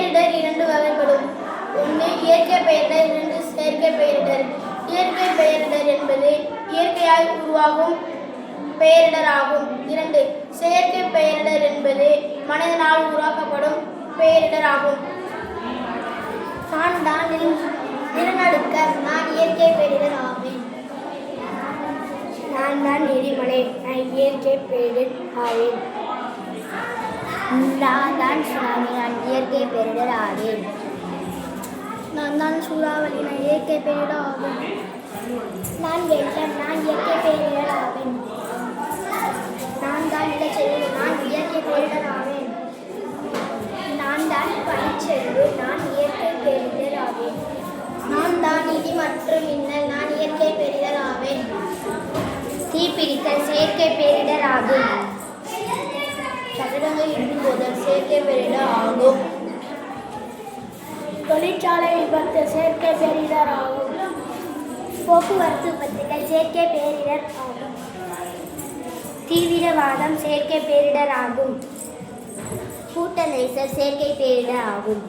பேரிடர் இரண்டு வகைப்படும். ஒன்று இயற்கை பேரிடர், இரண்டு செயற்கை பேரிடர். இயற்கை பேரிடர் என்பது இயற்கையால் உருவாகும் பேரிடர் ஆகும். இரண்டு செயற்கை பேரிடர் என்பது மனிதனால் உருவாக்கப்படும் பேரிடர் ஆகும். நான் தான் நிலநடுக்கம், நான் இயற்கை பேரிடர் ஆவேன். நான் தான் எரிமலை, நான் இயற்கை பேரிடர் ஆவேன். நான் தான் சுனாமி, நான் இயற்கை பேரிடர் ஆவேன். நான் தான் சூறாவளி, நான் இயற்கை பேரிடர் ஆவேன். நான் வெள்ளம், நான் இயற்கை பேரிடர் ஆவேன். நான் தான் நிலச்சரிவு, நான் இயற்கை பேரிடர் ஆவேன். நான் தான் பனிச்சரிவு, நான் இயற்கை பேரிடர் ஆவேன். நான் தான் இடி மற்றும் மின்னல், நான் இயற்கை பேரிடர் ஆவேன். தீப்பிடித்தல் செயற்கை பேரிடர் ஆகும். கட்டடங்கள் இடிந்துபோதல் செயற்கை பேரிடர் ஆகும். தொழிற்சாலை விபத்து செயற்கை பேரிடர் ஆகும். போக்குவரத்து விபத்துகள் செயற்கை பேரிடர் ஆகும். தீவிரவாதம் செயற்கை பேரிடர் ஆகும். கூட்ட நெரிசல் செயற்கை பேரிடர் ஆகும்.